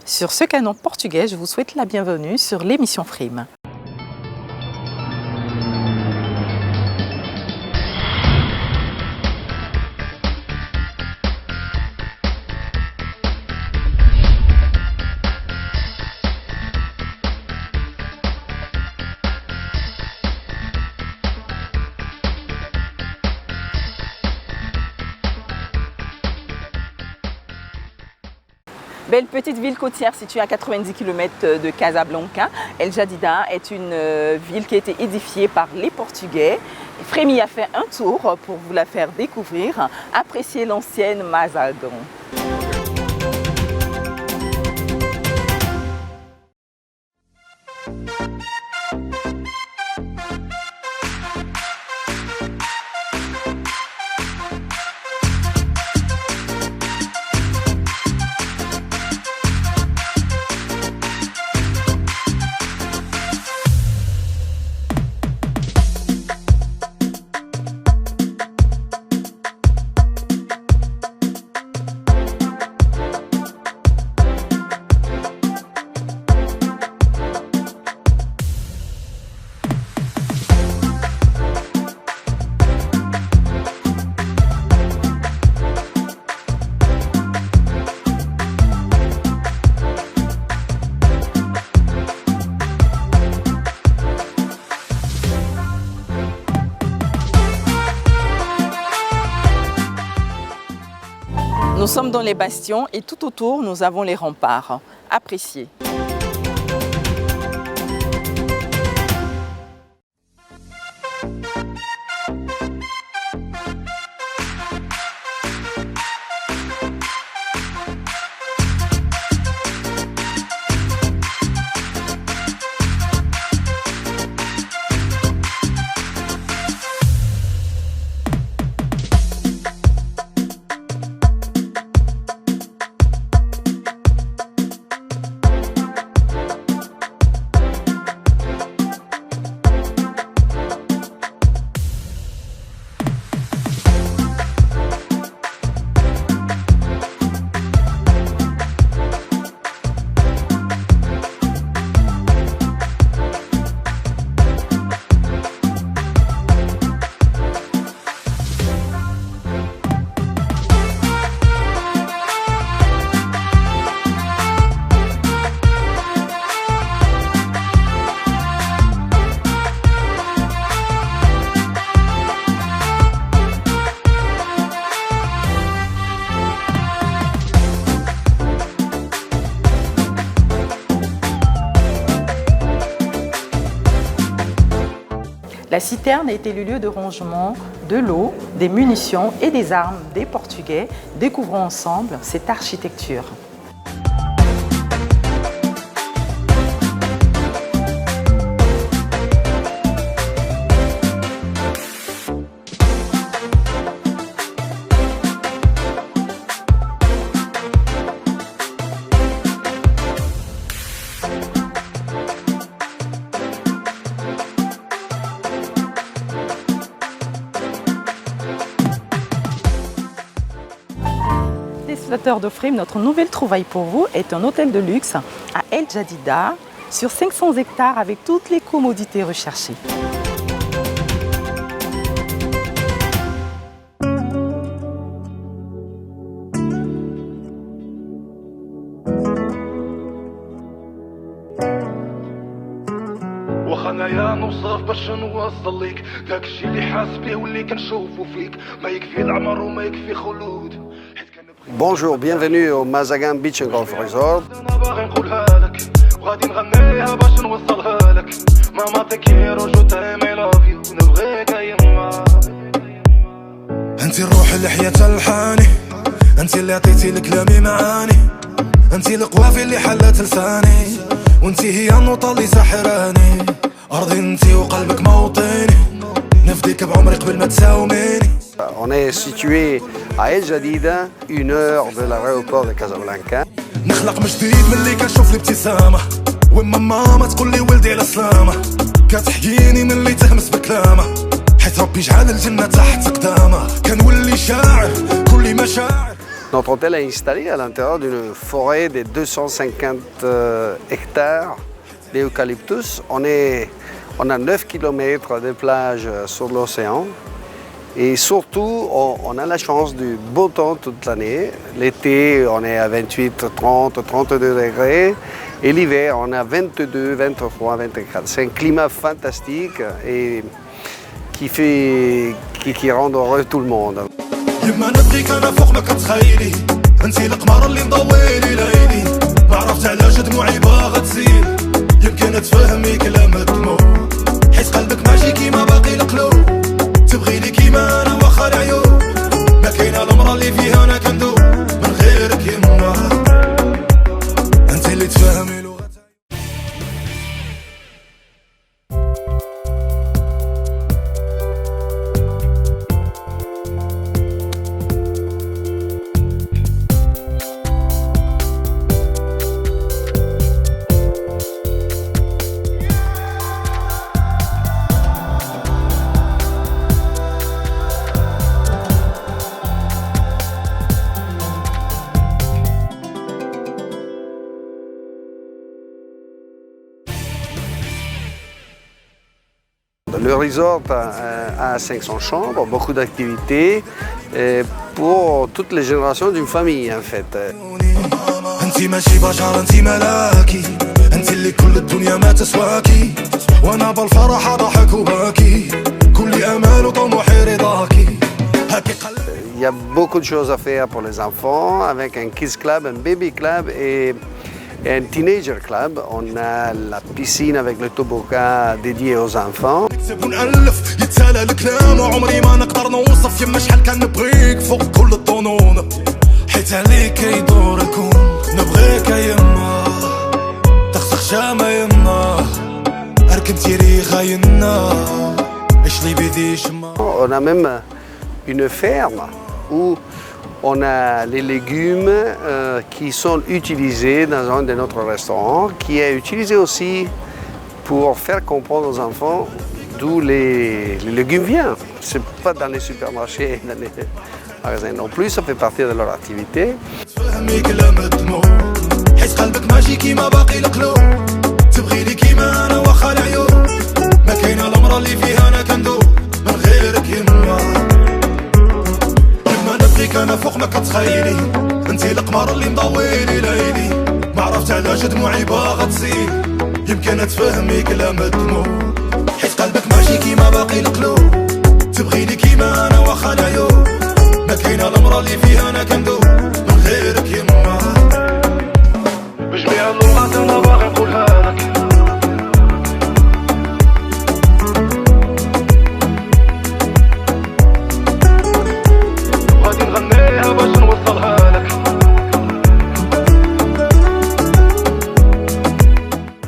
Sur ce canon portugais, je vous souhaite la bienvenue sur l'émission Frime. Belle petite ville côtière située à 90 km de Casablanca, El Jadida est une ville qui a été édifiée par les Portugais. Frime y a fait un tour pour vous la faire découvrir. Appréciez l'ancienne Mazagão. Nous sommes dans les bastions et tout autour, nous avons les remparts. Appréciez. La citerne a été le lieu de rangement de l'eau, des munitions et des armes des Portugais. Découvrons ensemble cette architecture. Téléspectateurs de Frime, notre nouvelle trouvaille pour vous est un hôtel de luxe à El Jadida sur 500 hectares avec toutes les commodités recherchées. وخنايا نوصف باش نوصل ليك داك الشي اللي حاس بيه واللي كنشوفو فيك ما يكفي العمر وما يكفي خلود. Bonjour, bienvenue au Mazagão Beach and Golf Resort. انتي الروح اللي حياتها الحاني، انتي اللي عطيتي لكلامي معاني، انتي القوافي اللي حلات لساني، وانتي هي النوطة اللي ساحراني. ارضي انتي وقلبك موطني، نفديك بعمري قبل ما تساوميني. On est situé à El Jadida, 1 heure de l'aéroport de Casablanca. نخلق من جديد ملي كنشوف الابتسامة، وما ماما تقول لي ولدي على سلامة، كتحييني ملي تهمس بكلامة، حيت ربي جعل الجنة تحت قدامه، كنولي شاعر كل مشاعر. Notre hôtel est installé à l'intérieur d'une forêt de 250 hectares d'eucalyptus. On a 9 km de plage sur l'océan. Et surtout, on a la chance du beau temps toute l'année. L'été, on est à 28, 30, 32 degrés. Et l'hiver, on est à 22, 23, 24. C'est un climat fantastique et qui rend heureux tout le monde. يما نبغيك انا فوق ما كتخيلي انتي القمر اللي مضويلي ليلي ما عرفت علاش دموعي باغا تسيل يمكن تفهمي كلام الدموع حيت قلبك ماشي كيما باقي القلوب تبغيني كيما انا واخا العيوب ما كاينه المرا اللي فيها انا كندوب من غيرك يما انت اللي تفهمي لغتي. Le resort a 500 chambres, beaucoup d'activités pour toutes les générations d'une famille en fait. انتي ماشي بشر انتي ملاكي انتي اللي كل الدنيا ما تسواكي وانا بالفرحة ضحك وباكي كل امال وطموحي رضاكي هاكي قلبي. Il y a beaucoup de choses à faire pour les enfants avec un kids club, un baby club et un teenager club. On a la piscine avec le toboggan dédié aux enfants. نكتب ونألف يتسالى الكلام وعمري ما نقدر نوصف يما شحال كان نبغيك فوق كل الظنون حيت عليك يدور الكون نبغيك يما تخسخ شامة يما ركبتي ريخة يما اش لي بيدي شما. On a même une ferme où on a les légumes qui sont utilisés dans un de notre restaurants, qui est utilisé aussi pour faire comprendre aux enfants d'où les légumes viennent. Ce n'est pas dans les supermarchés, dans les magasins non plus, ça fait partie de leur activité. تفهمي كلام الدموع حيت قلبك ماشي كيما باقي القلوب تبغيني كيما انا واخا العيوب ما كاينه المرا اللي فيها انا كندوب من غيرك يما يما نبغيك انا فوق ما كتخيلي انتي القمر اللي مضويلي ليلي ما عرفت علاش دموعي باغا تسيل يمكن تفهمي كلام الدموع حيت قلبك ماشي كيما باقي القلوب تبغيني كيما انا واخا العيوب ما كاينه المرا اللي فيها انا كندوب من غيرك يما بجميع اللغات انا باغي نقولها لك غادي نغنيها باش نوصلها لك.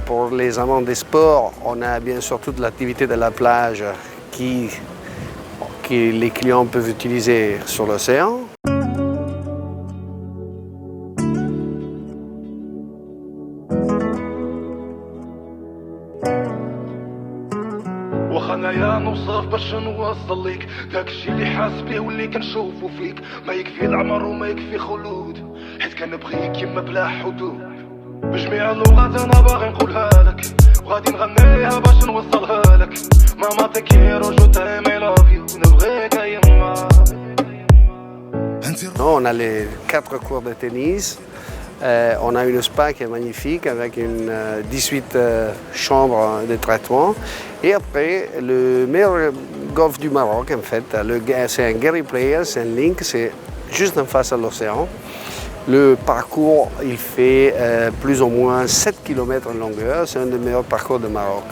Pour les amants des sports, on a bien sûr toute l'activité de la plage que les clients peuvent utiliser sur l'océan. واخا انايا نوصف باش نوصل ليك داكشي اللي حاس بيه واللي كنشوفو فيك ما يكفي العمر وما يكفي خلود حيت كنبغيك يما بلا حدود بجميع اللغات انا باغي نقولها لك وغادي نغنيها باش نوصلها لك ماما تكيرو جو تايم اي لاف يو نبغيك يما. On a les 4 cours de tennis. On a une spa qui est magnifique avec 18 chambres de traitement. Et après, le meilleur golf du Maroc, en fait, c'est un Gary Player, c'est un link, c'est juste en face à l'océan. Le parcours, il fait plus ou moins 7 km en longueur. C'est un des meilleurs parcours de Maroc.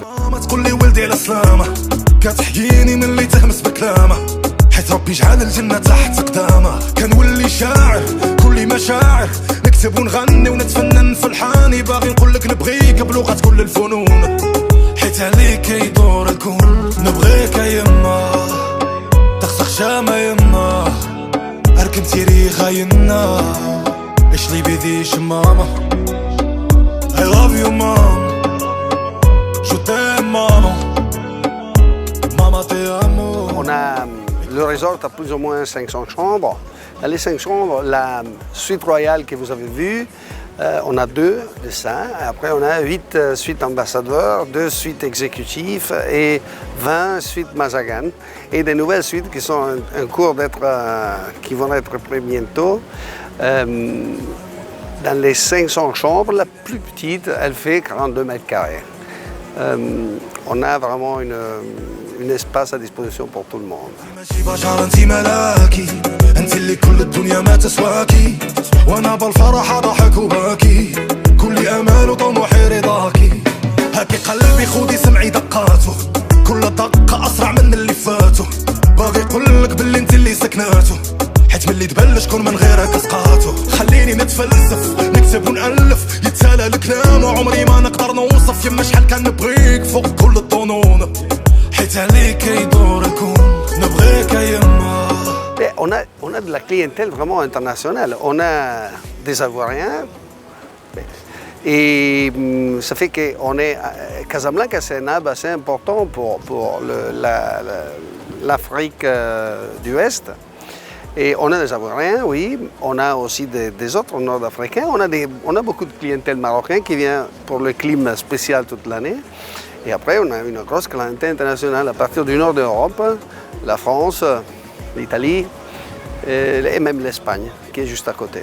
حيت ربي جعل الجنة تحت قدامه كنولي شاعر كل مشاعر نكتب ونغني ونتفنن في الحاني باغي نقولك نبغيك بلغة كل الفنون حيت عليك يدور الكون نبغيك يما تخسخ شامة يما ركبتي ريخة يما اش لي بيديش ماما I love you mom je t'aime maman maman te amo. On a le resort a plus ou moins 500 chambres. Dans les 5 chambres, la suite royale que vous avez vue, on a 2 de ça. Après, on a 8 suites ambassadeurs, 2 suites exécutives et 20 suites Mazagan. Et des nouvelles suites qui sont en cours d'être, qui vont être prêtes bientôt. Dans les 500 chambres, la plus petite, elle fait 42 mètres carrés. On a vraiment un espace à disposition pour tout le monde. انت اللي كل الدنيا ما تسواكي وانا بالفرح ضحك وباكي كل امال وطموحي رضاكي هاكي قلبي خودي سمعي دقاته كل دقه اسرع من اللي فاتو باغي يقولك باللي انت اللي سكناته حيت ملي تبلش كون من غيرك اسقاطو خليني نتفلسف نكتب ونالف يتسالى الكلام وعمري ما نقدر نوصف يما شحال كان نبغيك فوق كل الظنون حيت عليك يدور الكون نبغيك يما. On a de la clientèle vraiment internationale. On a des Ivoiriens et ça fait qu'on est Casablanca, c'est un hub assez important pour l'Afrique du Est. Et on a des Ivoiriens, oui. On a aussi des autres Nord-Africains. On a beaucoup de clientèle marocaine qui vient pour le climat spécial toute l'année. Et après, on a une grosse clientèle internationale à partir du nord de l'Europe, la France, l'Italie et même l'Espagne, qui est juste à côté.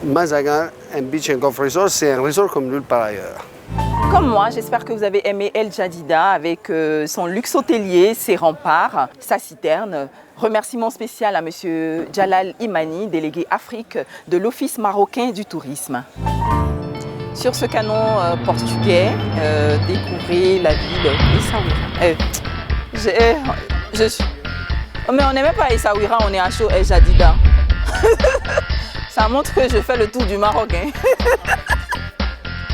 Mazagan, un beach and golf resort, c'est un resort comme nulle part ailleurs. Comme moi, j'espère que vous avez aimé El Jadida avec son luxe hôtelier, ses remparts, sa citerne. Remerciement spécial à M. Jalal Imani, délégué Afrique de l'Office marocain du tourisme. Sur ce canon portugais, découvrez la ville Essaouira. Mais on n'est même pas à Essaouira, on est à Chaud El Jadida. Ça montre que je fais le tour du Maroc. Hein.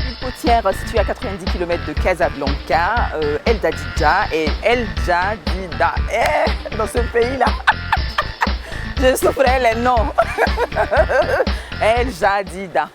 Une côtière située à 90 km de Casablanca, El Jadida et El Jadida. Dans ce pays-là, je souffrais les noms. El Jadida.